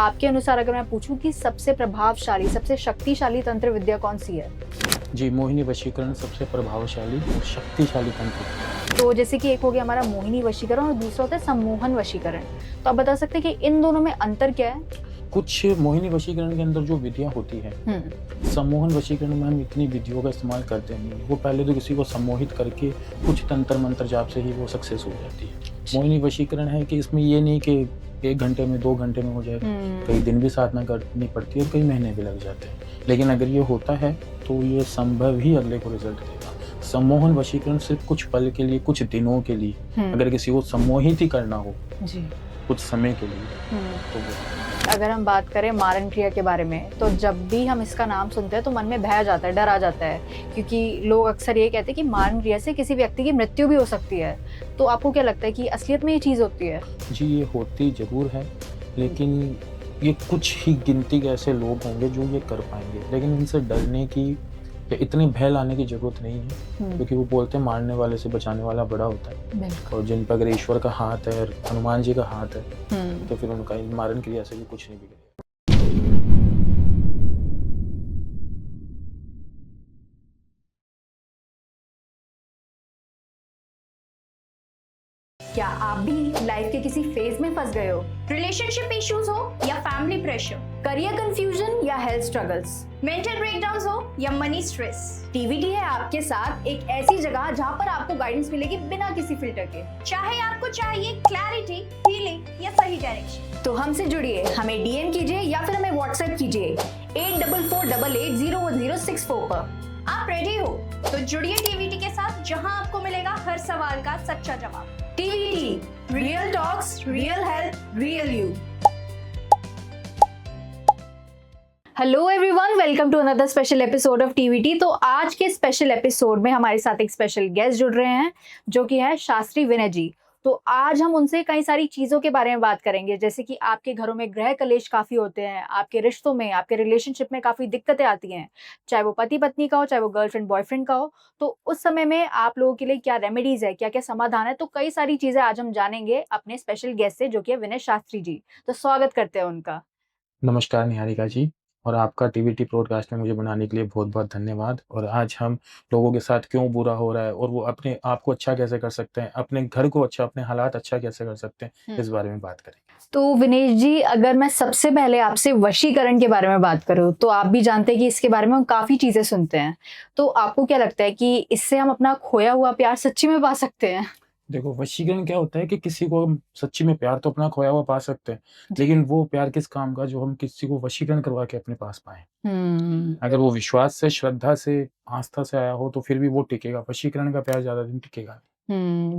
आपके अनुसार अगर मैं पूछूं कि सबसे प्रभावशाली, सबसे शक्तिशाली तंत्र विद्या कौन सी है? जी, मोहिनी वशीकरण सबसे प्रभावशाली और शक्तिशाली तंत्र है। तो जैसे कि एक हो गया हमारा मोहिनी वशीकरण और दूसरा होता है सम्मोहन वशीकरण। तो आप बता सकते हैं कि इन दोनों में अंतर क्या है? कुछ मोहिनी वशीकरण के अंदर जो विधियाँ होती है, सम्मोहन वशीकरण में हम इतनी विधियों का इस्तेमाल करते नहीं हैं। वो पहले तो किसी को सम्मोहित करके कुछ तंत्र मंत्र जाप से ही वो सक्सेस हो जाती है। मोहिनी वशीकरण है कि इसमें ये नहीं कि 1 घंटे में 2 घंटे में हो जाए, कई दिन भी साधना करनी पड़ती है और कई महीने भी लग जाते हैं। लेकिन अगर ये होता है तो ये संभव ही अगले को रिजल्ट देगा। सम्मोहन वशीकरण सिर्फ कुछ पल के लिए, कुछ दिनों के लिए, अगर किसी को सम्मोहित ही करना हो जी। कुछ समय के लिए तो वो अगर हम बात करें मारण क्रिया के बारे में, तो जब भी हम इसका नाम सुनते हैं तो मन में भय आ जाता है, डर आ जाता है, क्योंकि लोग अक्सर ये कहते हैं कि मारण क्रिया से किसी व्यक्ति की मृत्यु भी हो सकती है। तो आपको क्या लगता है कि असलियत में ये चीज़ होती है? जी, ये होती ज़रूर है, लेकिन ये कुछ ही गिनती के ऐसे लोग होंगे जो ये कर पाएँगे। लेकिन इनसे डरने की या इतनी भय लाने की ज़रूरत नहीं है, क्योंकि वो बोलते हैं मारने वाले से बचाने वाला बड़ा होता है। और जिन पर अगर ईश्वर का हाथ है और हनुमान जी का हाथ है, तो फिर उनका मारण क्रिया से भी कुछ नहीं बिगड़ेगा। क्या आप भी लाइफ के किसी फेज में फंस गए हो? रिलेशनशिप इश्यूज हो या फैमिली प्रेशर, करियर कंफ्यूजन या हेल्थ स्ट्रगल्स, मेंटल ब्रेकडाउन्स हो या मनी स्ट्रेस, टीवीटी है आपके साथ एक ऐसी जगह जहां पर आपको गाइडेंस मिलेगी बिना किसी फिल्टर के। चाहे आपको चाहिए क्लैरिटी, हीलिंग या सही डायरेक्शन, तो हमसे जुड़िए, हमें डीएम कीजिए या फिर हमें व्हाट्सएप कीजिए 8448801064 पर। आप रेडी हो तो जुड़िए टीवीटी के साथ, जहां आपको मिलेगा हर सवाल का सच्चा जवाब। TVT, real talks, real health, real you. Hello everyone, welcome to another special episode of TVT. तो आज के स्पेशल एपिसोड में हमारे साथ एक स्पेशल गेस्ट जुड़ रहे हैं जो कि है शास्त्री विनय जी। तो आज हम उनसे कई सारी चीज़ों के बारे में बात करेंगे, जैसे कि आपके घरों में गृह कलेश काफ़ी होते हैं, आपके रिश्तों में, आपके रिलेशनशिप में काफ़ी दिक्कतें आती हैं, चाहे वो पति पत्नी का हो, चाहे वो गर्लफ्रेंड बॉयफ्रेंड का हो। तो उस समय में आप लोगों के लिए क्या रेमेडीज है, क्या क्या समाधान है, तो कई सारी चीज़ें आज हम जानेंगे अपने स्पेशल गेस्ट से जो कि है विनय शास्त्री जी। तो स्वागत करते हैं उनका। नमस्कार निहारिका जी, और आपका टीवीटी ब्रॉडकास्ट में मुझे बनाने के लिए बहुत-बहुत धन्यवाद। और आज हम लोगों के साथ क्यों बुरा हो रहा है और वो अपने आप को अच्छा कैसे कर सकते हैं, अपने घर को अच्छा, अपने हालात अच्छा कैसे कर सकते हैं, इस बारे में बात करेंगे। तो विनेश जी, अगर मैं सबसे पहले आपसे वशीकरण के बारे में बात करूँ, तो आप भी जानते हैं कि इसके बारे में हम काफ़ी चीज़ें सुनते हैं। तो आपको क्या लगता है कि इससे हम अपना खोया हुआ प्यार सच्ची में पा सकते हैं? देखो, वशीकरण क्या होता है कि किसी को हम सच्ची में प्यार तो अपना खोया हुआ पा सकते हैं, लेकिन वो प्यार किस काम का जो हम किसी को वशीकरण करवा के अपने पास पाएँ। अगर वो विश्वास से, श्रद्धा से, आस्था से आया हो तो फिर भी वो टिकेगा। वशीकरण का प्यार ज़्यादा दिन टिकेगा नहीं।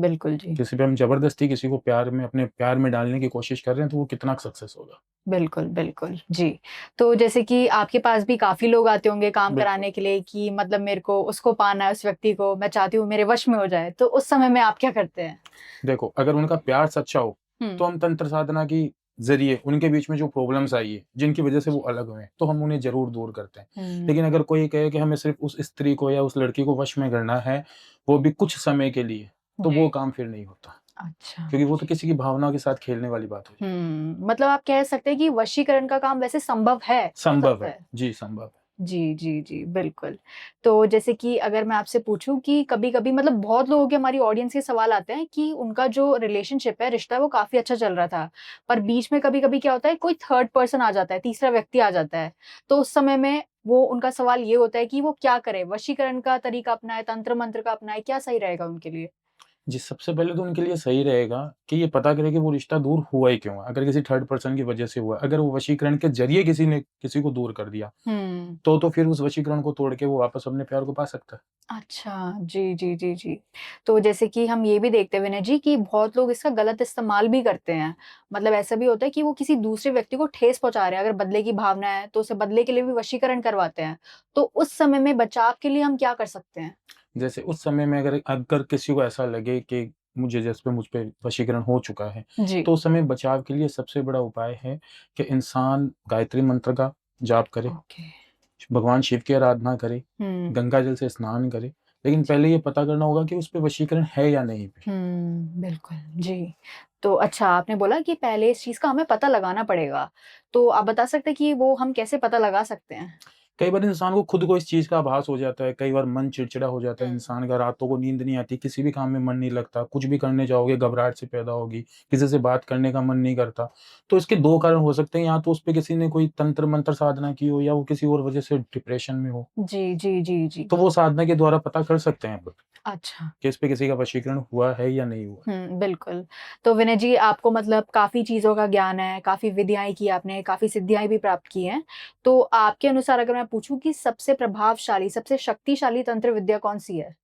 बिल्कुल जी। किसी पे हम ज़बरदस्ती किसी को प्यार में, अपने प्यार में डालने की कोशिश कर रहे हैं तो वो कितना सक्सेस होगा। बिल्कुल, बिल्कुल, जी। तो जैसे कि आपके पास भी काफ़ी लोग आते होंगे काम कराने के लिए कि मतलब मेरे को उसको पाना है, उस व्यक्ति को, मैं चाहती हूँ मेरे वश में हो जाए। तो उस समय में आप क्या करते हैं? देखो, अगर उनका प्यार सच्चा हो, तो हम तंत्र साधना की ज़रिए उनके बीच में जो प्रॉब्लम्स आई है, जिनकी वज़ह से वो अलग हुए हैं, तो हम उन्हें ज़रूर दूर करते हैं। लेकिन अगर कोई कहे कि हमें सिर्फ़ उस स्त्री को या उस लड़की को वश में करना है, वो भी कुछ समय के लिए, तो वो काम फिर नहीं होता। अच्छा। क्योंकि वो तो किसी की भावनाओं के साथ खेलने वाली बात हो जाती मतलब आप कह सकते हैं कि वशीकरण का काम वैसे संभव है, हो संभव सकता है। जी, संभव है। जी, जी, जी, बिल्कुल। तो जैसे कि अगर मैं आपसे पूछूँ कि कभी-कभी मतलब बहुत लोगों के हमारी ऑडियंस के सवाल आते हैं कि उनका जो रिलेशनशिप है, रिश्ता है, वो काफ़ी अच्छा चल रहा था। पर बीच में कभी-कभी क्या होता है, कोई थर्ड पर्सन आ जाता है, तीसरा व्यक्ति आ जाता है। तो उस समय में वो उनका सवाल ये होता है कि वो क्या करें? वशीकरण का तरीका अपनाएँ, तंत्र-मंत्र का अपनाएँ, क्या सही रहेगा उनके लिए? जी, सबसे पहले तो उनके लिए सही रहेगा कि ये पता करें कि वो रिश्ता दूर हुआ ही क्यों है। अगर किसी थर्ड पर्सन की वजह से हुआ है, अगर वो वशीकरण के ज़रिए किसी ने किसी को दूर कर दिया, तो फिर उस वशीकरण को तोड़ के वो वापस अपने प्यार को पा सकता है। अच्छा, जी, जी, जी, जी। तो जैसे कि हम ये भी देखते हैं विनय जी कि बहुत लोग इसका गलत इस्तेमाल भी करते हैं। मतलब ऐसा भी होता है कि वो किसी दूसरे व्यक्ति को ठेस पहुँचा रहे हैं, अगर बदले की भावना है, तो उसे बदले के लिए भी वशीकरण करवाते हैं। तो उस समय में बचाव के लिए हम क्या कर सकते हैं? जैसे उस समय में अगर अगर किसी को ऐसा लगे कि मुझ पे वशीकरण हो चुका है, जी। तो उस समय बचाव के लिए सबसे बड़ा उपाय है कि इंसान गायत्री मंत्र का जाप करे, ओके। भगवान शिव की आराधना करे, गंगा जल से स्नान करे। लेकिन पहले ये पता करना होगा कि उस पे वशीकरण है या नहीं भी। बिल्कुल, जी। तो अच्छा आपने बोला कि पहले इस चीज़ का हमें पता लगाना पड़ेगा। तो आप बता सकते हैं कि वो हम कैसे पता लगा सकते हैं? कई बार इंसान को खुद को इस चीज़ का आभास हो जाता है, कई बार मन चिड़चिड़ा हो जाता है हुँ। इंसान का, रातों को नींद नहीं आती, किसी भी काम में मन नहीं लगता, कुछ भी करने जाओगे घबराहट सी पैदा होगी, किसी से बात करने का मन नहीं करता। तो इसके 2 कारण हो सकते हैं, या तो उस पे किसी ने कोई तंत्र-मंत्र साधना की हो, या वो किसी और वजह से डिप्रेशन में हो। जी, जी, जी, जी। तो वो साधना के द्वारा पता कर सकते हैं आप अच्छा। कि इस पे किसी का वशीकरण हुआ है या नहीं हुआ। बिल्कुल। तो विनय जी आपको मतलब काफ़ी चीज़ों का ज्ञान है, काफ़ी विद्याएँ की आपने, काफ़ी सिद्धियाँ भी प्राप्त की हैं। तो आपके अनुसार अगर मैं पूछूँ कि सबसे प्रभावशाली, सबसे शक्तिशाली तंत्र विद्या कौन-सी है?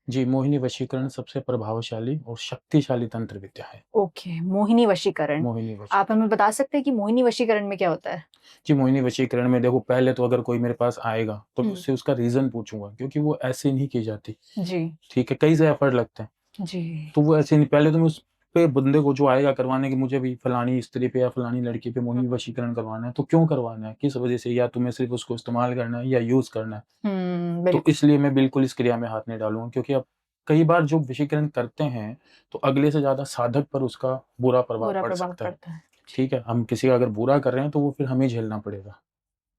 जी, मोहिनी वशीकरण सबसे प्रभावशाली और शक्तिशाली तंत्र विद्या है। ओके, मोहिनी वशीकरण। मोहिनी आप वशीकरण। हमें बता सकते हैं कि मोहिनी वशीकरण में क्या होता है? जी, मोहिनी वशीकरण में देखो, पहले तो अगर कोई मेरे पास आएगा, तो मैं हुँ। उससे उसका रीज़न पूछूँगा, क्योंकि वो ऐसे नहीं की जाती, जी, ठीक है? कई से एफर्ट लगते हैं, जी। तो वो ऐसे नहीं, पहले तो मैं उस पे बंदे को जो आएगा करवाने की, मुझे भी फलानी स्त्री पे या फलानी लड़की पे मोहिनी वशीकरण करवाना है, तो क्यों करवाना है? किस वजह से? या तुम्हें सिर्फ़ उसको इस्तेमाल करना है या यूज़ करना है? तो बिल्कुल। इसलिए मैं बिल्कुल इस क्रिया में हाथ नहीं डालूँगा, क्योंकि अब कई बार जो वशीकरण करते हैं, तो अगले से ज़्यादा साधक पर उसका बुरा प्रभाव बुरा पड़ प्रभाव सकता है, पड़ता है। जी, ठीक है? हम किसी का अगर बुरा कर रहे हैं, तो वो फिर हमें झेलना पड़ेगा।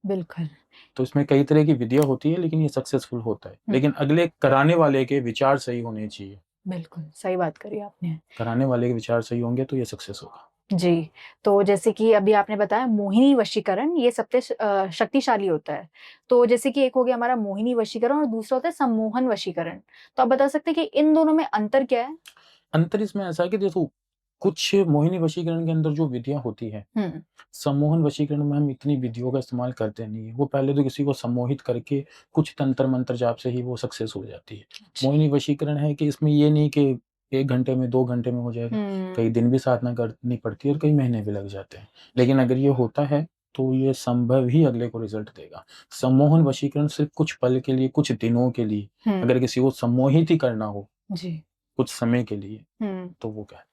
बिल्कुल। तो इसमें कई तरह की विधियाँ होती है, लेकिन ये सक्सेसफुल होता है। हुँ, लेकिन अगले कराने वाले के विचार सही होने चाहिए। बिल्कुल, सही बात करी आपने। कराने वाले के विचार सही होंगे तो ये सक्सेस होगा। जी, तो जैसे कि अभी आपने बताया मोहिनी वशीकरण ये सबसे शक्तिशाली होता है। तो जैसे कि एक हो गया हमारा मोहिनी वशीकरण और दूसरा होता है सम्मोहन वशीकरण। तो आप बता सकते हैं कि इन दोनों में अंतर क्या है? अंतर इसमें ऐसा है कि देखो, कुछ मोहिनी वशीकरण के अंदर जो विधियाँ होती हैं, हुँ, सम्मोहन वशीकरण में हम इतनी विधियों का इस्तेमाल करते नहीं हैं। वो पहले तो किसी को सम्मोहित करके कुछ तंत्र-मंत्र जाप से ही वो सक्सेस हो जाती है। अच्छा। मोहिनी वशीकरण है कि इसमें ये नहीं कि 1 घंटे में, 2 घंटे में हो जाएगा। हुँ, कई दिन भी साधना करनी पड़ती है और कई महीने भी लग जाते हैं। लेकिन अगर ये होता है, तो ये संभव ही अगले को रिज़ल्ट देगा। सम्मोहन वशीकरण सिर्फ़ कुछ पल के लिए, कुछ दिनों के लिए, हुँ, अगर किसी को सम्मोहित ही करना हो, जी, कुछ समय के लिए, हुँ, तो वो क्या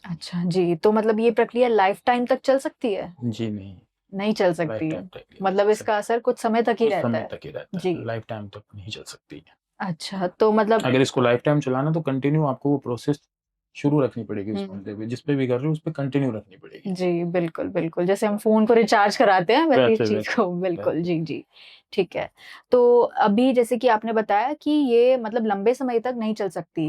अच्छा जी, तो मतलब ये प्रक्रिया लाइफ़ टाइम तक चल सकती है? है। जी नहीं, नहीं चल लाइफ़ सकती है, टाइम तक नहीं चल मतलब सकती। इसका असर कुछ समय तक ही कुछ रहता समय है। तक ही रहता जी, है, लाइफ़ टाइम तक नहीं चल सकती है। अच्छा तो मतलब अगर इसको लाइफ़ टाइम चलाना, तो कंटिन्यू आपको वो प्रोसेस शुरू रखनी पड़ेगी उस हुँ। बंदे पे, जिस पे भी कर रहे हो उस पे कंटिन्यू रखनी पड़ेगी। जी, बिल्कुल, बिल्कुल। जैसे हम फ़ोन को रिचार्ज कराते हैं वैसे इस वैसे, चीज़ वैसे, को बिल्कुल, वैसे। जी, जी। ठीक है। तो अभी जैसे कि आपने बताया कि ये मतलब लंबे समय तक नहीं चल सकती।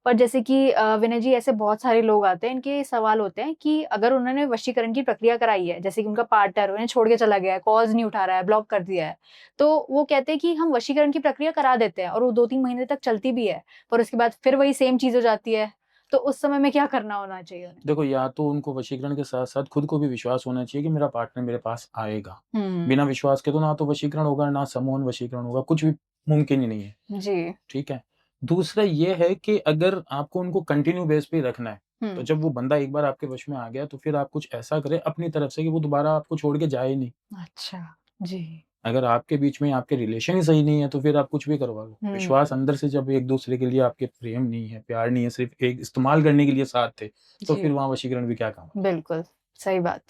पर जैसे कि विनय जी ऐसे बहुत सारे लोग आते हैं, इनके सवाल होते हैं कि अगर उन्होंने वशीकरण की प्रक्रिया कराई है, जैसे कि उनका पार्टनर उन्हें छोड़ के चला गया है, कॉल्स नहीं उठा रहा है, ब्लॉक कर दिया है। तो वो कहते हैं कि हम वशीकरण की प्रक्रिया करा देते हैं और वो 2-3 महीने तक चलती भी है, पर उसके बाद फिर वही सेम चीज़ हो जाती है। तो उस समय में क्या करना होना चाहिए उन्हें? देखो, या तो उनको वशीकरण के साथ-साथ खुद को भी विश्वास होना चाहिए कि मेरा पार्टनर मेरे पास आएगा। हुँ। बिना विश्वास के तो ना तो वशीकरण होगा, ना सम्मोहन वशीकरण होगा, कुछ भी मुमकिन ही नहीं है, जी। ठीक है? दूसरा ये है कि अगर आपको उनको कंटिन्यू बेस पे ही रखना है, तो हुँ। जब वो बंदा एक बार आपके वश में आ गया, तो फिर आप कुछ ऐसा करें अपनी तरफ से कि वो दोबारा आपको छोड़ के जाए ही नहीं। अच्छा, जी। अगर आपके बीच में आपके रिलेशन ही सही नहीं है, तो फिर आप कुछ भी करवा लो। हुँ, विश्वास अंदर से जब एक-दूसरे के लिए आपके प्रेम नहीं है, प्यार नहीं है, सिर्फ़ एक इस्तेमाल करने के लिए साथ थे, तो जी, फिर वहाँ वशीकरण भी क्या काम? बिल्कुल, सही बात।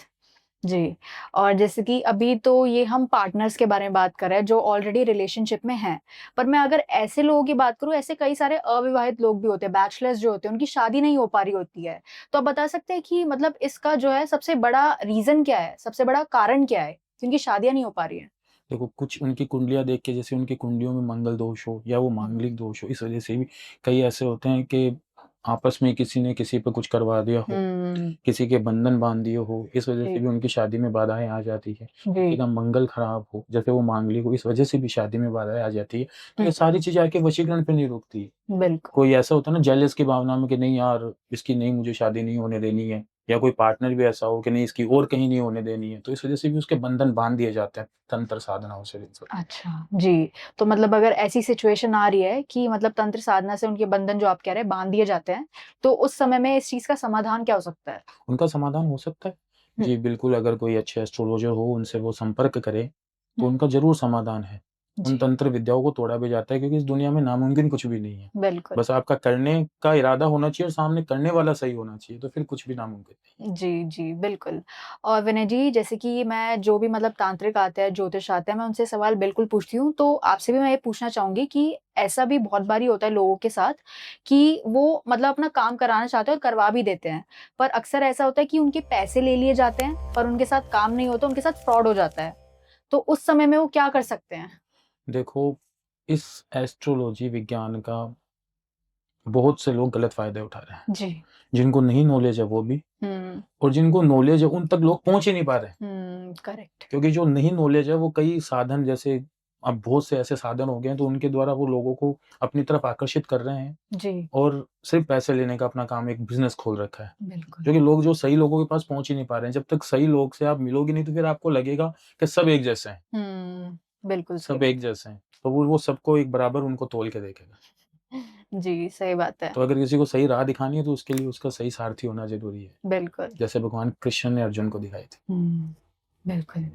जी, और जैसे कि अभी तो ये हम पार्टनर्स के बारे में बात कर रहे हैं जो ऑलरेडी रिलेशनशिप में हैं। पर मैं अगर ऐसे लोगों की बात करूँ, ऐसे कई सारे अविवाहित लोग भी होते हैं, बैचलर्स जो होते हैं, उनकी शादी नहीं हो पा रही होती है। तो आप बता सकते हैं कि मतलब इसका जो है सबसे बड़ा रीज़न क्या है? सबसे बड़ा कारण क्या है कि उनकी शादियाँ नहीं हो पा रही हैं? देखो, कुछ उनकी कुंडलियाँ देख के, जैसे उनकी कुंडलियों में मंगल दोष हो या वो हुँ, मांगलिक दोष हो, इस वज़ह से भी कई ऐसे होते हैं कि आपस में किसी ने किसी पे कुछ करवा दिया हो, हुँ, किसी के बंधन बाँध दिए हो, इस वज़ह से जी, भी उनकी शादी में बाधाएँ आ जाती हैं। किसी जी, का मंगल खराब हो, जैसे वो मांगलिक हो, इस वज़ह से भी शादी में बाधाएँ आ जाती है। तो हुँ, ये सारी चीज़ें आके वशीकरण पे नहीं रुकती है। बिल्कुल। कोई ऐसा होता है ना जेलस की भावना में कि नहीं यार, इसकी नहीं मुझे शादी नहीं होने देनी है, या कोई पार्टनर भी ऐसा हो कि नहीं इसकी और कहीं नहीं होने देनी है, तो इस वज़ह से भी उसके बंधन बाँध दिए जाते हैं तंत्र साधनाओं से इस वजह से। अच्छा, जी। तो मतलब अगर ऐसी सिचुएशन आ रही है कि मतलब तंत्र साधना से उनके बंधन जो आप कह रहे हैं बाँध दिए जाते हैं, तो उस समय में इस चीज़ का समाधान क्या हो सकता है? उनका समाधान हो सकता है। हुँ, जी, बिल्कुल, अगर कोई अच्छे एस्ट्रोलॉजर हो, उनसे वो संपर्क करे, तो हुँ, उनका ज़रूर समाधान है। उन जी, तंत्र विद्याओं को तोड़ा भी जाता है, क्योंकि इस दुनिया में नामुमकिन कुछ भी नहीं है। बिल्कुल। बस आपका करने का इरादा होना चाहिए और सामने करने वाला सही होना चाहिए, तो फिर कुछ भी नामुमकिन नहीं जी, जी, बिल्कुल। और विनय जी, जैसे कि मैं जो भी मतलब तांत्रिक आते हैं, ज्योतिष आते हैं, मैं उनसे सवाल बिल्कुल पूछती हूँ। तो आपसे भी मैं ये पूछना चाहूँगी कि ऐसा भी बहुत बारी होता है लोगों के साथ कि वो मतलब अपना काम कराना चाहते हैं और करवा भी देते हैं। पर अक्सर ऐसा होता है कि उनके पैसे ले लिए जाते हैं, पर उनके साथ काम नहीं होता, उनके साथ फ्रॉड हो जाता है। तो उस समय में वो क्या कर सकते हैं? है। देखो, इस एस्ट्रोलॉजी विज्ञान का बहुत से लोग गलत फ़ायदे उठा रहे हैं। जी। जिनको नहीं नॉलेज है वो भी, हुँ, और जिनको नॉलेज है उन तक लोग पहुँच ही नहीं पा रहे हैं। करेक्ट। क्योंकि जो नहीं नॉलेज है वो कई साधन, जैसे अब बहुत से ऐसे साधन हो गए हैं, तो उनके द्वारा वो लोगों को अपनी तरफ आकर्षित कर रहे हैं, जी, और सिर्फ़ पैसे लेने का अपना काम एक बिज़नेस खोल रखा है। बिल्कुल। क्योंकि लोग जो सही लोगों के पास पहुँच ही नहीं पा रहे हैं। जब तक सही लोग से आप मिलोगे नहीं, तो फिर आपको लगेगा कि सब एक जैसे हैं, बिल्कुल सही सब एक बात। जैसे हैं। तो वो सबको एक बराबर उनको तोल के देखेगा। जी, सही बात है। तो अगर किसी को सही राह दिखानी है, तो उसके लिए उसका सही सारथी होना ज़रूरी है। बिल्कुल। जैसे भगवान कृष्ण ने अर्जुन को दिखाई थी। बिल्कुल।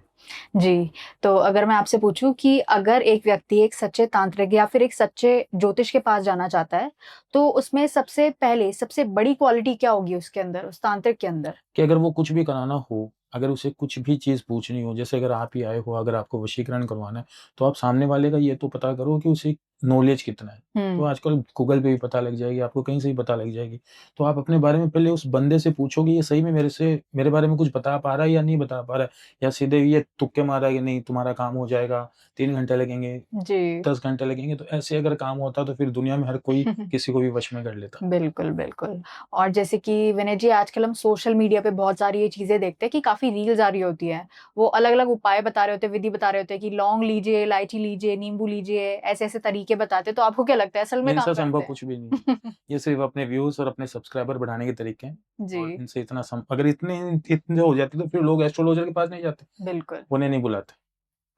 जी, तो अगर मैं आपसे पूछूँ कि अगर एक व्यक्ति एक सच्चे तांत्रिक या फिर एक सच्चे ज्योतिष के पास जाना चाहता है, तो उसमें सबसे पहले सबसे बड़ी क्वालिटी क्या होगी उसके अंदर, उस तांत्रिक के अंदर? कि अगर वो कुछ भी कराना हो, अगर उसे कुछ भी चीज़ पूछनी हो, जैसे अगर आप ही आए हो, अगर आपको वशीकरण करवाना है, तो आप सामने वाले का ये तो पता करो कि उसे नॉलेज कितना है। तो हुँ, आजकल गूगल पे भी पता लग जाएगी, आपको कहीं से भी पता लग जाएगी। तो आप अपने बारे में पहले उस बंदे से पूछो कि ये सही में मेरे बारे में कुछ बता पा रहा है या नहीं बता पा रहा है, या सीधे ये तुक्के मारा है कि नहीं तुम्हारा काम हो जाएगा, 3 घंटे लगेंगे, जी। 10 घंटे लगेंगे। तो ऐसे अगर काम होता तो फिर दुनिया में हर कोई किसी को भी वश में कर लेता। बिल्कुल, बिल्कुल। और जैसे कि विनय जी आजकल हम सोशल मीडिया पे बहुत सारी ये चीज़ें देखते हैं कि काफ़ी रील्स आ रही होती हैं। वो अलग-अलग उपाय बता रहे होते हैं, विधि बता रहे होते हैं कि लौंग लीजिए, इलायची लीजिए, नींबू लीजिए, ऐसे-ऐसे तरीके बताते हैं। तो आपको क्या लगता है असल में काम इनसे संभव करते कुछ भी नहीं है। हैं? ये सिर्फ़ अपने व्यूज़ और अपने सब्सक्राइबर बढ़ाने के तरीके हैं, जी, और इनसे इतना अगर इतने हो जाते तो फिर लोग एस्ट्रोलॉजर के पास नहीं जाते, बिल्कुल। उन्हें नहीं बुलाते।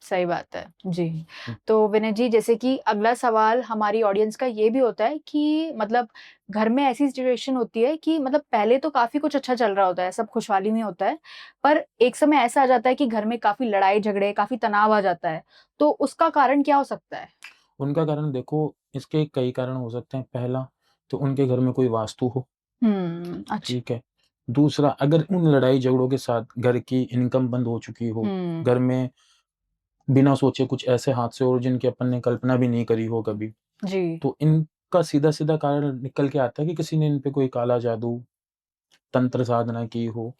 सही बात है। जी। हुँ, तो विनय जी जैसे कि अगला सवाल हमारी ऑडियंस का ये भी होता है कि मतलब घर में ऐसी सिचुएशन होती है कि मतलब पहले तो काफ़ी कुछ अच्छा चल रहा होता है, सब खुशहाली में होता है, पर एक समय ऐसा आ जाता है कि घर में काफ़ी लड़ाई-झगड़े, काफ़ी तनाव आ जाता है। तो उसका कारण क्या हो सकता है? उनका कारण देखो, इसके कई कारण हो सकते हैं। पहला, तो उनके घर में कोई वास्तु हो, अच्छा। ठीक है। दूसरा, अगर उन लड़ाई-झगड़ों के साथ घर की इनकम बंद हो चुकी हो, हुँ, घर में बिना सोचे कुछ ऐसे हादसे हो जिनकी अपन ने कल्पना भी नहीं करी हो कभी, जी। तो इनका सीधा-सीधा कारण निकल के आता है कि किसी ने इन पे कोई काला जादू, तंत्र साधना की हो,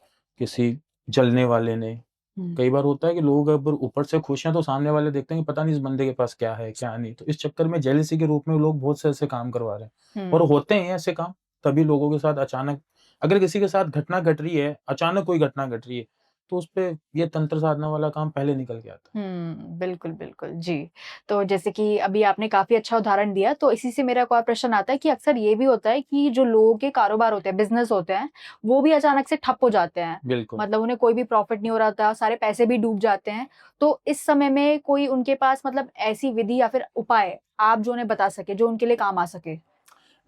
किसी जलने वाले ने। हुँ, कई बार होता है कि लोग अगर ऊपर से खुश हैं, तो सामने वाले देखते हैं कि पता नहीं इस बंदे के पास क्या है, क्या नहीं। तो इस चक्कर में जेलसी के रूप में लोग बहुत से ऐसे काम करवा रहे हैं, और हुँ। होते हैं ऐसे काम। तभी लोगों के साथ अचानक, अगर किसी के साथ घटना घट रही है, अचानक कोई घटना घट रही है, तो उसपे ये तंत्र साधना वाला काम पहले निकल के आता है। बिल्कुल, बिल्कुल, जी। तो जैसे कि अभी आपने काफ़ी अच्छा उदाहरण दिया, तो इसी से मेरा एक और प्रश्न आता है कि अक्सर ये भी होता है कि जो लोगों के कारोबार होते हैं, बिज़नेस होते हैं, वो भी अचानक से ठप हो जाते हैं। बिल्कुल। मतलब उन्हें कोई भी प्रॉफ़िट नहीं हो रहा होता, सारे पैसे भी डूब जाते हैं। तो इस समय में कोई उनके पास मतलब ऐसी विधि या फिर उपाय आप जो उन्हें बता सकें, जो उनके लिए काम आ सके?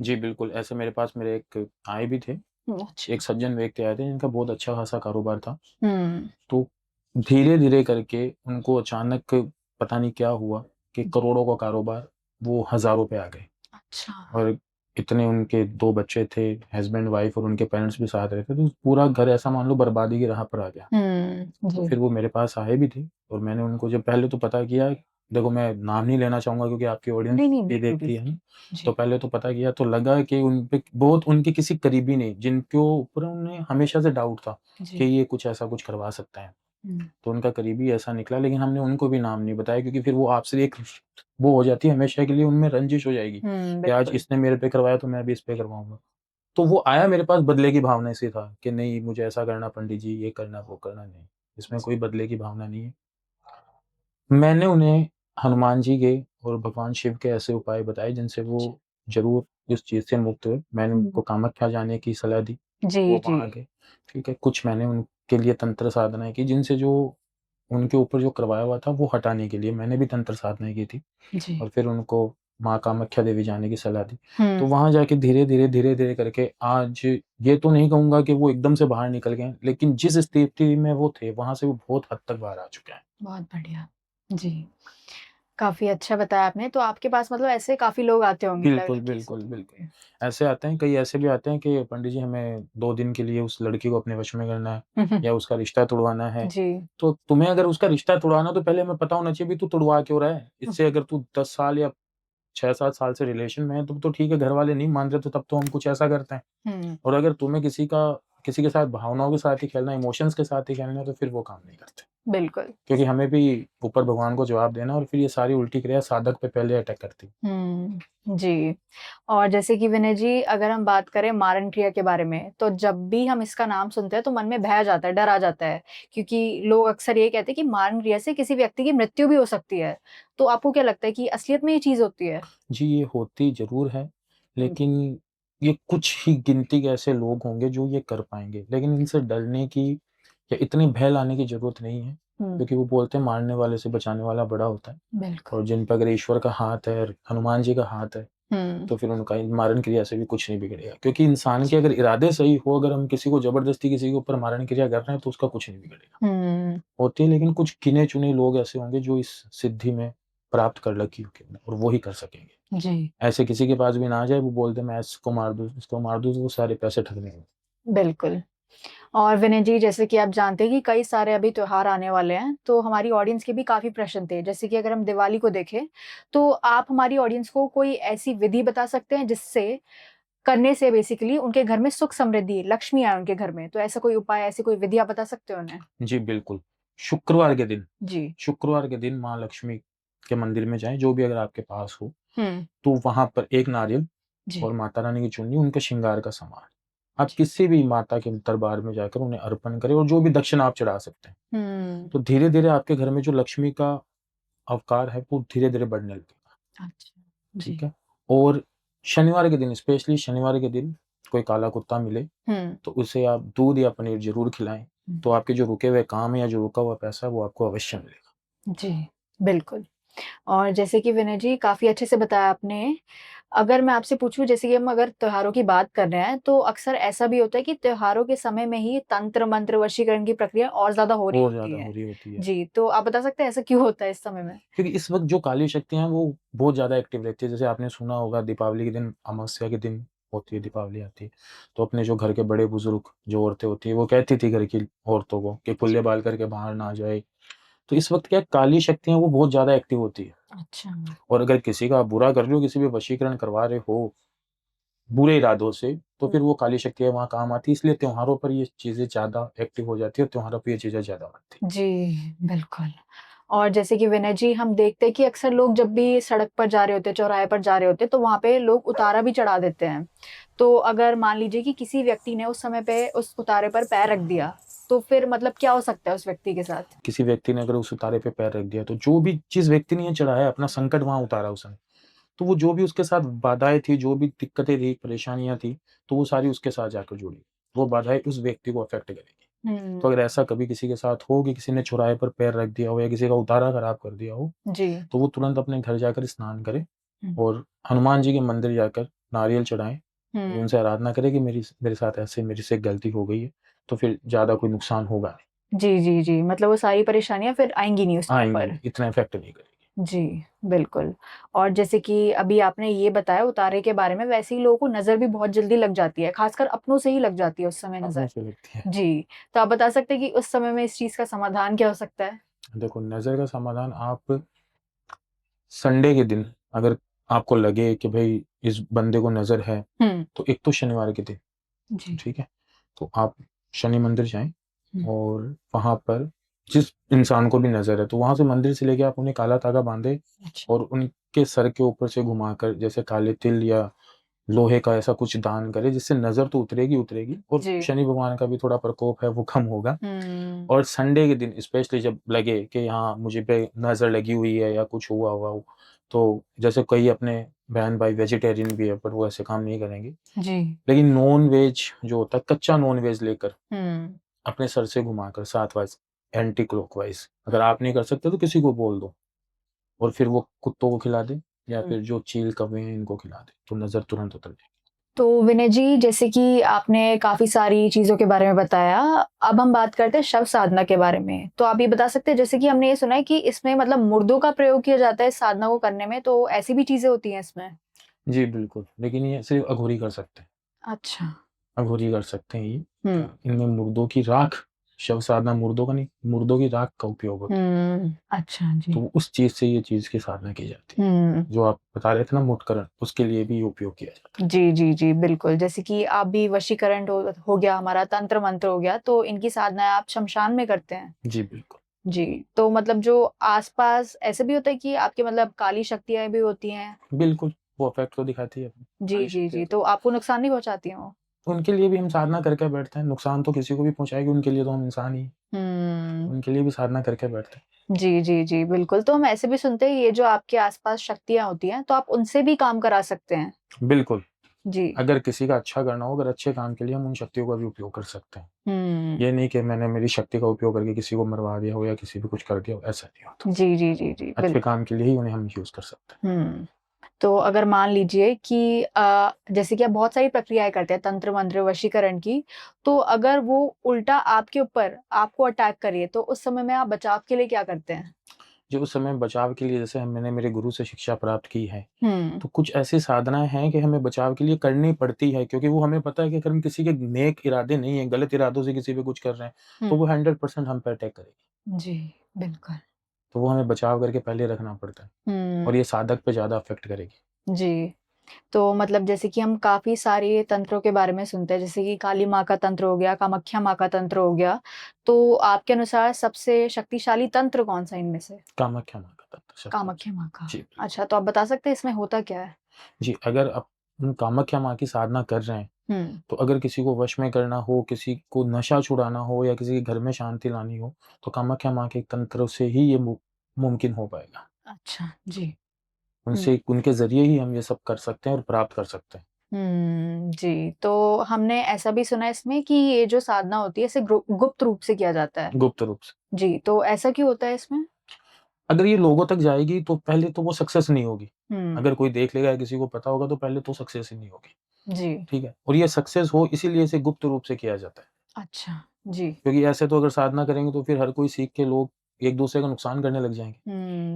जी, बिल्कुल, ऐसे मेरे पास मेरे एक आए भी थे, एक अच्छा। सज्जन व्यक्ति आए थे जिनका बहुत अच्छा खासा कारोबार था। हुँ, तो धीरे-धीरे करके उनको अचानक पता नहीं क्या हुआ कि जी। करोड़ों का कारोबार वो हज़ारों पे आ गए। अच्छा। और इतने उनके 2 बच्चे थे, हस्बैंड-वाइफ और उनके पेरेंट्स भी साथ रहते, तो पूरा घर ऐसा मान लो बर्बादी की राह पर आ गया। तो जी। फिर वो मेरे पास आए भी थे, और मैंने उनको जब पहले तो पता किया, देखो मैं नाम नहीं लेना चाहूँगा क्योंकि आपकी ऑडियंस नहीं, नहीं, भी बिल्कुल, देखती है बिल्कुल। ना, तो जी, पहले तो पता किया तो लगा कि उन पे बहुत उनके किसी करीबी ने, जिनके ऊपर उन्हें हमेशा से डाउट था कि जी। ये कुछ ऐसा कुछ करवा सकता है। हुँ, तो उनका करीबी ऐसा निकला, लेकिन हमने उनको भी नाम नहीं बताया, क्योंकि फिर वो आपसे एक वो हो जाती है, हमेशा के लिए उनमें रंजिश हो जाएगी कि आज बिल्कुल। इसने मेरे पे करवाया तो मैं भी इस पे करवाऊँगा। तो वो आया मेरे पास बदले की भावना से था कि नहीं मुझे ऐसा करना पंडित जी, ये करना, वो करना, नहीं। इसमें कोई बदले की भावना नहीं है। मैंने उन्हें हनुमान जी के और भगवान शिव के ऐसे उपाय बताए जिनसे वो ज़रूर इस चीज़ से मुक्त हुए। मैंने उनको हुँ। कामाख्या जाने की सलाह दी, जी, वो जी। वहाँ गए, ठीक है। कुछ मैंने उनके लिए तंत्र साधनाएँ की, जिनसे जो उनके ऊपर जो करवाया हुआ था वो हटाने के लिए मैंने भी तंत्र साधनाएँ की थी, जी। और फिर उनको माँ कामाख्या देवी जाने की सलाह दी। तो हुँ, वहाँ जाके धीरे-धीरे करके आज ये तो नहीं कहूँगा कि वो एकदम से बाहर निकल गए, लेकिन जिस स्थिति में वो थे, वहाँ से वो बहुत हद तक बाहर आ चुके हैं। बहुत बढ़िया। जी। काफी अच्छा बताया आपने। तो आपके पास मतलब ऐसे काफी लोग आते होंगे बिल्कुल, लड़की बिल्कुल, से। बिल्कुल। ऐसे आते हैं, कई ऐसे भी आते हैं कि पंडित जी हमें 2 दिन के लिए उस लड़की को अपने वश में करना है या उसका रिश्ता तुड़वाना है। जी। तो तुम्हें अगर उसका रिश्ता तुड़वाना है तो पहले हमें पता होना चाहिए भी तू तुड़वा क्यों रहा है? इससे अगर तू 10 साल या 6-7 साल से रिलेशन में है तब तो ठीक है, घर वाले नहीं मान रहे तो तब तो हम कुछ ऐसा करते हैं। हम्म। और अगर तुम्हें किसी के साथ भावनाओं के साथ ही खेलना है, इमोशंस के साथ ही खेलना है तो फिर वो काम नहीं करते। बिल्कुल। क्योंकि हमें भी ऊपर भगवान को जवाब देना और फिर ये सारी उल्टी क्रिया साधक पे पहले अटैक करती है। जी। और जैसे कि विनय जी, अगर हम बात करें मारण क्रिया के बारे में, तो जब भी हम इसका नाम सुनते हैं तो मन में भय आ जाता है, डर आ जाता है, क्योंकि लोग अक्सर ये कहते हैं कि मारण क्रिया से किसी व्यक्ति की मृत्यु भी हो सकती है। तो आपको क्या लगता है कि असलियत में ये चीज़ होती है? जी, ये होती ज़रूर है, हुँ, लेकिन ये कुछ ही गिनती के ऐसे लोग होंगे जो ये कर पाएँगे। लेकिन इनसे डरने की या इतनी भय लाने की ज़रूरत नहीं है, हुँ, क्योंकि वो बोलते हैं मारने वाले से बचाने वाला बड़ा होता है। बिल्कुल। और जिन पे अगर ईश्वर का हाथ है और हनुमान जी का हाथ है, हुँ, तो फिर उनका मारण क्रिया से भी कुछ नहीं बिगड़ेगा। क्योंकि इंसान के अगर इरादे सही हो, अगर हम किसी को ज़बरदस्ती किसी के ऊपर मारण क्रिया कर रहे हैं, तो उसका कुछ नहीं बिगड़ेगा। हुँ, होती है, लेकिन कुछ गिने-चुने लोग ऐसे होंगे जो इस सिद्धि में प्राप्त कर रखी होगी और वो ही कर सकेंगे। जी, ऐसे किसी के पास भी ना जाए, वो बोल दे मैं इसको मार दूँ, तो वो सारे पैसे ठगने हैं। बिल्कुल। और विनय जी, जैसे कि आप जानते हैं कि कई सारे अभी त्योहार आने वाले हैं, तो हमारी ऑडियंस के भी काफ़ी प्रश्न थे। जैसे कि अगर हम दिवाली को देखें, तो आप हमारी ऑडियंस को कोई ऐसी विधि बता सकते हैं जिससे करने से बेसिकली उनके घर में सुख समृद्धि, लक्ष्मी आए उनके घर में? तो ऐसा कोई उपाय, ऐसी कोई विधि आप बता सकते हो उन्हें? जी, बिल्कुल। शुक्रवार के दिन जी। शुक्रवार के दिन माँ लक्ष्मी के मंदिर में जाएँ, जो भी अगर आपके पास हो, हुँ, तो वहाँ पर 1 नारियल जी, और माता रानी की चुन्नी, उनके श्रृंगार का सामान, आप जी। किसी भी माता के दरबार में जाकर उन्हें अर्पण करें और जो भी दक्षिणा आप चढ़ा सकते हैं। हुँ, तो धीरे-धीरे आपके घर में जो लक्ष्मी का अवतार है, वो धीरे-धीरे बढ़ने लगेगा। अच्छा। ठीक जी। है? और शनिवार के दिन, स्पेशली शनिवार के दिन कोई काला कुत्ता मिले, हुँ, तो उसे आप दूध या पनीर ज़रूर खिलाएँ। हुँ। तो आपके जो रुके हुए काम है या जो रुका हुआ पैसा है, वो आपको अवश्य मिलेगा। जी, बिल्कुल। और जैसे कि विनय जी, काफ़ी अच्छे से बताया आपने। अगर मैं आपसे पूछूँ, जैसे कि हम अगर त्योहारों की बात कर रहे हैं, तो अक्सर ऐसा भी होता है कि त्योहारों के समय में ही तंत्र-मंत्र, वशीकरण की प्रक्रिया और ज़्यादा हो रही और होती ज़्यादा है। हो रही होती है। जी, तो आप बता सकते हैं ऐसा क्यों होता है इस समय में? क्योंकि इस वक़्त जो काली शक्तियाँ हैं, वो बहुत ज़्यादा एक्टिव रहती है। जैसे आपने सुना होगा दीपावली के दिन, अमावस्या के दिन होती है दीपावली आती है, तो अपने जो घर के बड़े-बुज़ुर्ग जो औरतें होती हैं, वो कहती थी घर की औरतों को कि खुले बाल करके बाहर ना जाए। तो इस वक़्त क्या है, काली शक्तियाँ वो बहुत ज़्यादा एक्टिव होती है। अच्छा। और अगर किसी का आप बुरा कर रहे हो, किसी पे वशीकरण करवा रहे हो, बुरे इरादों से, तो हुँ। फिर वो काली शक्तियाँ वहाँ काम आती है। इसलिए त्योहारों पर ये चीज़ें ज़्यादा एक्टिव हो जाती है और त्योहारों पे ये चीज़ें ज़्यादा बनती जी, बिल्कुल। और जैसे कि विनय जी, हम देखते हैं कि अक्सर लोग जब भी सड़क पर जा रहे होते हैं, चौराहे पर जा रहे होते हैं, तो वहाँ पे लोग उतारा भी चढ़ा देते हैं। तो अगर मान लीजिए कि किसी व्यक्ति ने उस समय पे उस उतारे पर पैर रख दिया, तो फिर मतलब क्या हो सकता है उस व्यक्ति के साथ? है। किसी व्यक्ति ने अगर उस उतारे पे पैर रख दिया, तो जो भी जिस व्यक्ति ने ये चढ़ाया, अपना संकट वहाँ उतारा उसने। तो वो जो भी उसके साथ बाधाएँ थी, जो भी दिक्कतें थी, परेशानियाँ थी, तो वो सारी उसके साथ जाकर जुड़ी। वो बाधाएँ उस व्यक्ति को अफ़ेक्ट करेगी। हुँ, तो अगर ऐसा कभी किसी के साथ हो कि किसी ने चौराहे पर पैर रख दिया हो या किसी का उतारा खराब कर दिया हो, जी। तो वो तुरंत अपने घर जाकर स्नान करे हुँ, और हनुमान जी के मंदिर जाकर नारियल चढ़ाएँ और हुँ। उनसे आराधना करें कि मेरे साथ ऐसे मेरे से गलती हो गई है, तो फिर ज़्यादा कोई नुकसान होगा नहीं। जी, जी, जी। मतलब वो सारी परेशानियाँ फिर आएँगी नहीं उसके आएँगी ऊपर। नहीं, इतना इफ़ेक्ट नहीं करेगी। जी, बिल्कुल। और जैसे कि अभी आपने ये बताया उतारे के बारे में, वैसे ही लोगों को नज़र भी बहुत जल्दी लग जाती है, ख़ासकर अपनों से ही लग जाती है उस समय अपनों नज़र। से लगती है। जी, तो आप बता सकते हैं कि उस समय में इस चीज़ का समाधान क्या हो सकता है? देखो, नज़र का समाधान आप संडे के दिन अगर आपको लगे कि भई इस बंदे को नज़र है, हुँ, तो एक तो शनिवार के दिन, जी। ठीक है? तो आप शनि मंदिर जाएँ हुँ, और वहाँ पर जिस इंसान को भी नज़र है, तो वहाँ से मंदिर से लेके आप उन्हें काला धागा बाँधे अच्छा। और उनके सर के ऊपर से घुमाकर जैसे काले तिल या लोहे का ऐसा कुछ दान करें, जिससे नज़र तो उतरेगी, उतरेगी और जी। शनि भगवान का भी थोड़ा प्रकोप है, वो कम होगा। हुँ, और संडे के दिन स्पेशली जब लगे कि हाँ, मुझ पे नज़र लगी हुई है या कुछ हुआ हुआ हो, तो जैसे कई अपने बहन-भाई वेजिटेरियन भी है, पर वो ऐसे काम नहीं करेंगे। जी। लेकिन नॉन-वेज जो होता है, कच्चा नॉन-वेज लेकर हुँ, अपने सर से घुमाकर 7 वाइज़ एंटी क्लॉकवाइज़, अगर आप नहीं कर सकते तो किसी को बोल दो और फिर वो कुत्तों को खिला दे या हुँ। फिर जो चील, कौवे हैं इनको खिला दे, तो नज़र तुरंत उतर जाएगी। तो विनय जी, जैसे कि आपने काफ़ी सारी चीज़ों के बारे में बताया, अब हम बात करते हैं शव साधना के बारे में। तो आप ये बता सकते हैं, जैसे कि हमने ये सुना है कि इसमें मतलब मुर्दों का प्रयोग किया जाता है इस साधना को करने में, तो ऐसी भी चीज़ें होती हैं इसमें? जी, बिल्कुल, लेकिन ये सिर्फ़ अघोरी कर सकते हैं। अच्छा। अघोरी कर सकते हैं ये। हुँ। इनमें मुर्दों की राख, शव साधना मुर्दों का नहीं, मुर्दों की राख का उपयोग होता है। अच्छा जी। तो उस चीज़ से ये चीज़ की साधना की जाती है। हुँ। जो आप बता रहे थे ना मुटकरण, उसके लिए भी ये उपयोग किया जाता है। जी, जी, जी, बिल्कुल। जैसे कि आप भी वशीकरण हो गया हमारा, तंत्र मंत्र हो गया, तो इनकी साधनाएँ आप शमशान में करते हैं? जी, बिल्कुल। जी, तो मतलब जो आस-पास ऐसे भी होता है कि आपके मतलब काली शक्तियाँ भी होती हैं? बिल्कुल, वो इफ़ेक्ट तो दिखाती है अपनी, जी, सारी जी, शक्तियाँ जी, तो। तो आपको नुकसान नहीं पहुँचाती हैं वो? उनके लिए भी हम साधना करके बैठते हैं, नुकसान तो किसी को भी पहुँचाएगी, उनके लिए तो हम इंसान ही हैं, हुँ। उनके लिए भी साधना करके बैठते हैं। जी, जी, जी, बिल्कुल। तो हम ऐसे भी सुनते हैं, ये जो आपके आस-पास शक्तियाँ होती हैं, तो आप उनसे भी काम करा सकते हैं? बिल्कुल, जी। अगर किसी का अच्छा करना हो, अगर अच्छे काम के लिए हम उन शक्तियों का भी उपयोग कर सकते हैं। हुँ। ये नहीं कि मैंने मेरी शक्ति का उपयोग करके किसी को मरवा दिया हो या किसी पे कुछ कर दिया हो, ऐसा नहीं होता। जी, जी, जी, जी, अच्छे काम के लिए ही उन्हें हम यूज़ कर सकते हैं। हुँ। तो अगर मान लीजिए कि जैसे कि आप बहुत सारी प्रक्रियाएँ करते हैं तंत्र मंत्र वशीकरण की, तो अगर वो उल्टा आपके ऊपर आपको अटैक करे, तो उस समय में आप बचाव के लिए क्या करते हैं? जो उस समय बचाव के लिए जैसे मैंने मेरे गुरु से शिक्षा प्राप्त की है, हुँ। तो कुछ ऐसी साधनाएँ हैं कि हमें बचाव के लिए करनी पड़ती है क्योंकि वो हमें पता है कि अगर हम किसी के नेक इरादे नहीं है, गलत इरादों से किसी पे कुछ कर रहे हैं, तो हुँ। वो 100% हम पे अटैक करेगी। जी, बिल्कुल। तो वो हमें बचाव करके पहले रखना पड़ता है हुँ। और ये साधक पे ज़्यादा अफ़ेक्ट करेगी। जी। तो मतलब जैसे कि हम काफ़ी सारे तंत्रों के बारे में सुनते हैं, जैसे कि काली माँ का तंत्र हो गया, कामाख्या माँ का तंत्र हो गया। तो आपके अनुसार सबसे शक्तिशाली तंत्र कौन-सा इनमें से? कामाख्या माँ का तंत्र सबसे अच्छा। कामाख्या माँ का। जी, बिल्कुल। अच्छा, तो आप बता सकते हैं इसमें होता क्या है? जी, अगर हम कामाख्या माँ की साधना कर रहे हैं, हुँ। तो अगर किसी को वश में करना हो, किसी को नशा छुड़ाना हो या किसी के घर में शांति लानी हो, तो कामाख्या माँ के तंत्र से ही ये मुमकिन हो पाएगा। अच्छा, जी। हुँ। उनसे उनके ज़रिए ही हम ये सब कर सकते हैं और प्राप्त कर सकते हैं, जी। तो हमने ऐसा भी सुना है इसमें कि ये जो साधना होती है, इसे गुप्त रूप से किया जाता है। गुप्त रूप से। जी, तो ऐसा क्यों होता है इसमें? अगर ये लोगों तक जाएगी तो पहले तो वो सक्सेस नहीं होगी। हुँ। अगर कोई देख लेगा या किसी को पता होगा तो पहले तो सक्सेस ही नहीं होगी, जी। ठीक है? और ये सक्सेस हो इसीलिए इसे गुप्त रूप से किया जाता है। अच्छा, जी। क्योंकि ऐसे तो अगर साधना करेंगे तो फिर हर कोई सीख के लोग एक-दूसरे का नुकसान करने लग जाएँगे।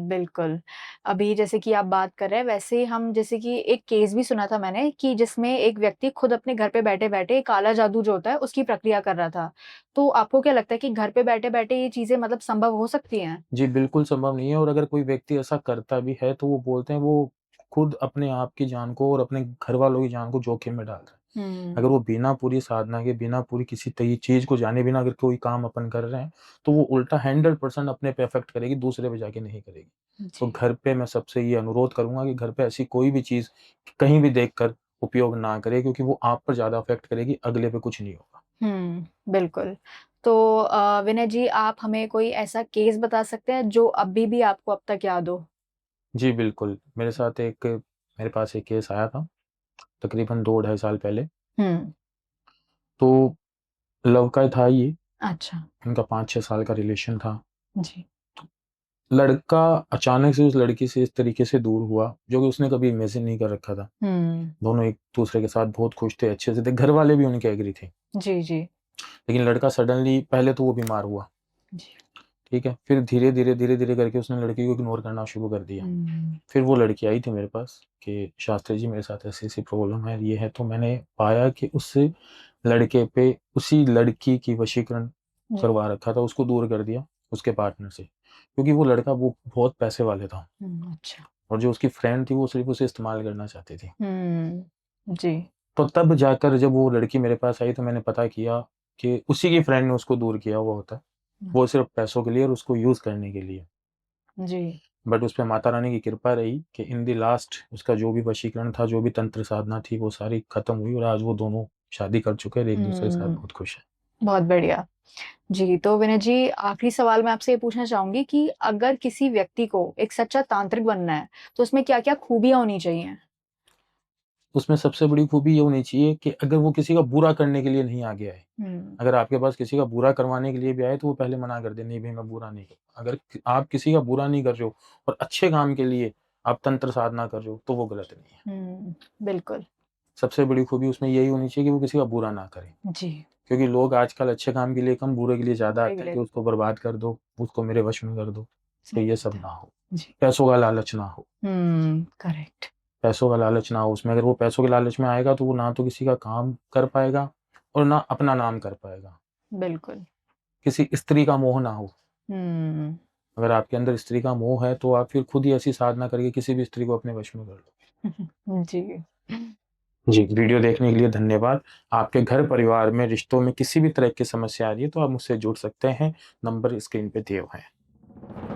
बिल्कुल। अभी जैसे कि आप बात कर रहे हैं, वैसे ही हम जैसे कि एक केस भी सुना था मैंने कि जिसमें एक व्यक्ति खुद अपने घर पे बैठे-बैठे काला जादू जो होता है, उसकी प्रक्रिया कर रहा था। तो आपको क्या लगता है कि घर पे बैठे-बैठे ये चीज़ें मतलब संभव हो सकती हैं? जी, बिल्कुल संभव नहीं है और अगर कोई व्यक्ति ऐसा करता भी है तो वो बोलते हैं वो खुद अपने आप की जान को और अपने घरवालों की जान को जोखिम में डाल रहा है। हुँ। अगर वो बिना पूरी साधना के, बिना पूरी किसी तई चीज़ को जाने बिना अगर कोई काम अपन कर रहे हैं, तो वो उल्टा 100% अपने पे इफ़ेक्ट करेगी, दूसरे पे जाके नहीं करेगी। तो जी। घर पे मैं सबसे ये अनुरोध करूँगा कि घर पे ऐसी कोई भी चीज़ कहीं भी देखकर उपयोग ना करें क्योंकि वो आप पर ज़्यादा इफ़ेक्ट करेगी, अगले पे कुछ नहीं होगा। बिल्कुल। तो विनय जी, आप हमें कोई ऐसा केस बता सकते हैं जो अभी भी आपको अब तक याद हो? जी, बिल्कुल। मेरे पास एक केस आया था, तकरीबन 2 ढाई साल पहले। हुँ। तो लव का था ये, अच्छा। इनका 5-6 साल का रिलेशन था। जी। लड़का अचानक से उस लड़की से इस तरीके से दूर हुआ, जो कि उसने कभी इमेजिन नहीं कर रखा था। हुँ। दोनों एक-दूसरे के साथ बहुत खुश थे, अच्छे से थे, घरवाले भी उनके एग्री थे। जी, जी। लेकिन लड़का सडनली पहले तो वो बीमार हुआ, जी। ठीक है? फिर धीरे-धीरे करके उसने लड़की को इग्नोर करना शुरू कर दिया। हुँ। फिर वो लड़की आई थी मेरे पास कि शास्त्री जी मेरे साथ ऐसी-ऐसी प्रॉब्लम है, ये है। तो मैंने पाया कि उस लड़के पे उसी लड़की की वशीकरण जी। करवा रखा था, उसको दूर कर दिया उसके पार्टनर से। क्योंकि वो लड़का वो बहुत पैसे वाले था अच्छा। और जो उसकी फ्रेंड थी वो सिर्फ़ उसे इस्तेमाल करना चाहती थी। जी। तो तब जाकर जब वो लड़की मेरे पास आई तो मैंने पता किया कि उसी की फ्रेंड ने उसको दूर किया हुआ होता है। हुँ। वो सिर्फ़ पैसों के लिए और उसको यूज़ करने के लिए। जी। बट उसपे माता रानी की कृपा रही कि इन द लास्ट उसका जो भी वशीकरण था, जो भी तंत्र साधना थी, वो सारी खत्म हुई और आज वो दोनों शादी कर चुके हैं और एक-दूसरे के साथ हुँ। बहुत खुश हैं। बहुत बढ़िया। जी, तो विनय जी, आखिरी सवाल मैं आपसे ये पूछना चाहूँगी कि अगर किसी व्यक्ति को एक सच्चा तांत्रिक बनना है, तो उसमें क्या-क्या खूबियाँ होनी चाहिए? उसमें सबसे बड़ी खूबी ये होनी चाहिए कि अगर वो किसी का बुरा करने के लिए नहीं आगे आए। हुँ। अगर आपके पास किसी का बुरा करवाने के लिए भी आए तो वो पहले मना कर दे, नहीं भई मैं बुरा नहीं करूँगा। अगर आप किसी का बुरा नहीं कर रहे हो और अच्छे काम के लिए आप तंत्र साधना कर रहे हो, तो वो गलत नहीं है। बिल्कुल। सबसे बड़ी खूबी उसमें यही होनी चाहिए कि वो किसी का बुरा ना करे, जी। क्योंकि लोग आजकल अच्छे काम के लिए कम, बुरे के लिए ज़्यादा बुरे आते के हैं लिए। कि उसको बर्बाद कर दो, उसको मेरे वश में कर दो। तो सही ये बात सब है। ना हो, जी। पैसों का लालच ना हो, करेक्ट। पैसों का लालच ना हो उसमें। अगर वो पैसों के लालच में आएगा तो वो ना तो किसी का काम कर पाएगा और ना अपना नाम कर पाएगा। बिल्कुल। किसी स्त्री का मोह ना हो। हम्म। अगर आपके अंदर स्त्री का मोह है तो आप फिर खुद ही ऐसी साधना करके किसी भी स्त्री को अपने वश में कर लो। जी। जी, वीडियो देखने के लिए धन्यवाद। आपके घर परिवार में, रिश्तों में किसी भी तरह की समस्या आ रही है तो आप मुझसे जुड़ सकते हैं, नंबर स्क्रीन पे दिए हुए हैं।